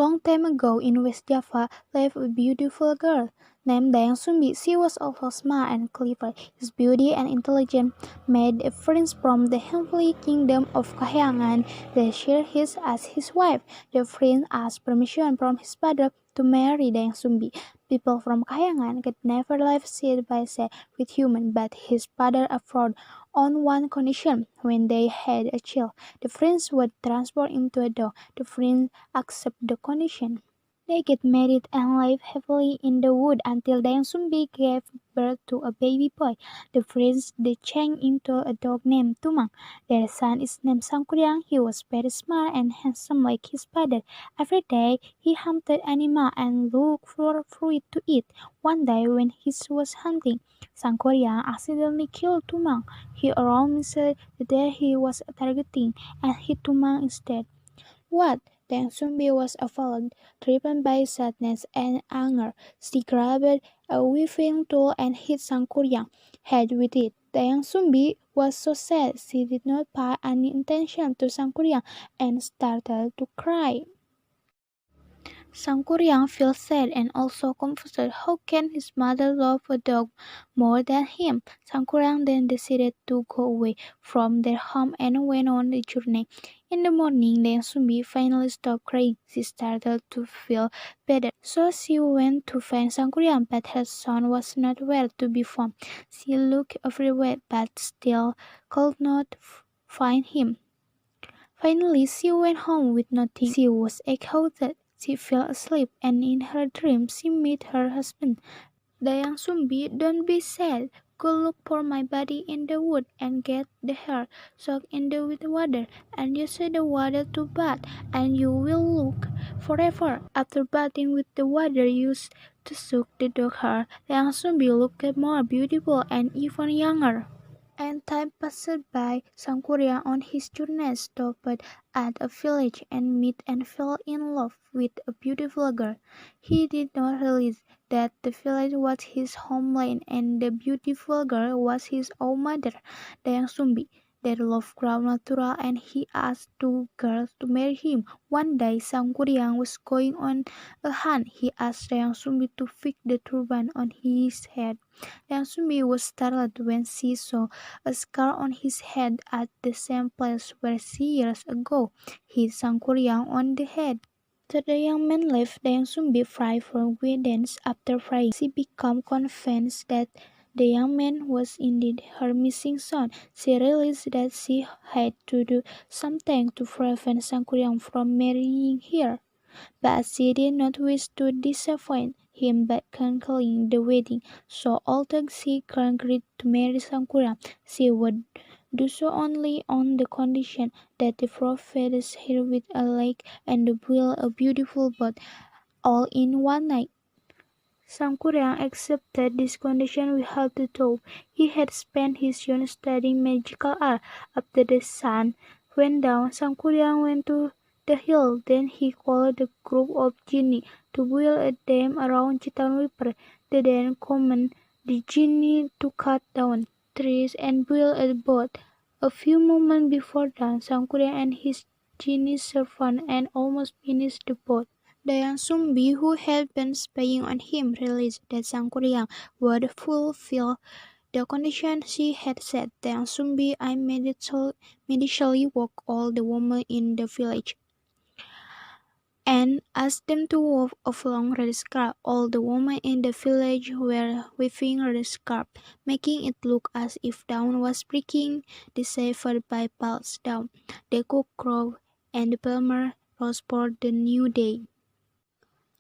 Long time ago in West Java lived a beautiful girl named Dayang Sumbi. She was also smart and clever. His beauty and intelligence made a prince from the heavenly kingdom of Kahyangan desired her as his wife. The prince asked permission from his father to marry Dayang Sumbi. People from Kahyangan could never live side by side with humans, but his father approved on one condition: when they had a child, the prince would transform into a dog. The prince accepted the condition. They get married and live happily in the wood until Dayang Sumbi gave birth to a baby boy. The prince they changed into a dog named Tumang. Their son is named Sangkuriang. He was very smart and handsome like his father. Every day he hunted animals and looked for fruit to eat. One day when he was hunting, Sangkuriang accidentally killed Tumang. He aroused himself that he was targeting and hit Tumang instead. What? Dayang Sumbi was appalled, driven by sadness and anger. She grabbed a weaving tool and hit Sangkuriang's head with it. Dayang Sumbi was so sad she did not pay any attention to Sangkuriang and started to cry. Sangkuriang felt sad and also confused. How can his mother love a dog more than him? Sangkuriang then decided to go away from their home and went on a journey. In the morning, Dayang Sumbi finally stopped crying. She started to feel better, so she went to find Sangkuriang, but her son was nowhere to be found. She looked everywhere, but still could not find him. Finally, she went home with nothing. She was exhausted. She fell asleep, and in her dream she met her husband. Dayang Sumbi, don't be sad. Go look for my body in the wood and get the hair soaked in the with water, and use the water to bath, and you will look forever. After bathing with the water used to soak the dog hair, Dayang Sumbi looked more beautiful and even younger. And time passed by. Sangkuriang on his journey stopped at a village and met and fell in love with a beautiful girl. He did not realize that the village was his homeland and the beautiful girl was his own mother, Dayang Sumbi. Their love grew natural and he asked two girls to marry him. One day Sangkuriang was going on a hunt. He asked Dayang Sumbi to fix the turban on his head. Dayang Sumbi was startled when she saw a scar on his head at the same place where she years ago hit Sangkuriang on the head. After the young man left, Dayang Sumbi fried for guidance. After frying, she became convinced that the young man was indeed her missing son. She realized that she had to do something to prevent Sangkuriang from marrying her. But she did not wish to disappoint him by cancelling the wedding, so although she agreed to marry Sangkuriang, she would do so only on the condition that the provides her with a lake and build a beautiful boat, all in one night. Sangkuriang accepted this condition without a thought. He had spent his youth studying magical art. After the sun went down, Sangkuriang went to the hill. Then he called a group of genii to build a dam around Chitan River. They then commanded the genii to cut down trees and build a boat. A few moments before dawn, Sangkuriang and his genie servant and almost finished the boat. Dayang Sumbi, who had been spying on him, realized that Sangkuriang would fulfill the condition she had set. Dayang Sumbi immediately woke all the women in the village and asked them to weave a long red scarf. All the women in the village were weaving red scarf, making it look as if dawn was breaking, deciphered by pulse down. The cock crowed and the farmer rose for the new day.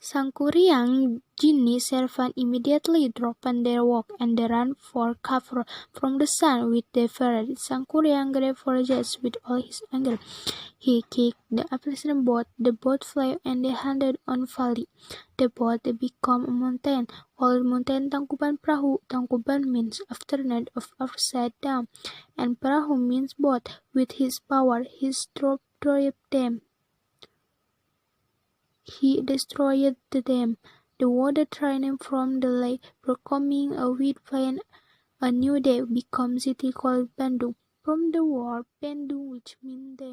Sangkuriang genie servant immediately dropped their work and they ran for cover from the sun with their ferret. Sangkuriang grabbed for just with all his anger. He kicked the opposite boat. The boat flew and they landed on valley. The boat became a mountain. Called Mountain Tangkuban Perahu. Tangkuban means afternoon of upside down, and Perahu means boat. With his power, he destroyed them. He destroyed the dam. The water draining from the lake, becoming a wheat plain. A new day became city called Bandung, from the word Bandung, which means day.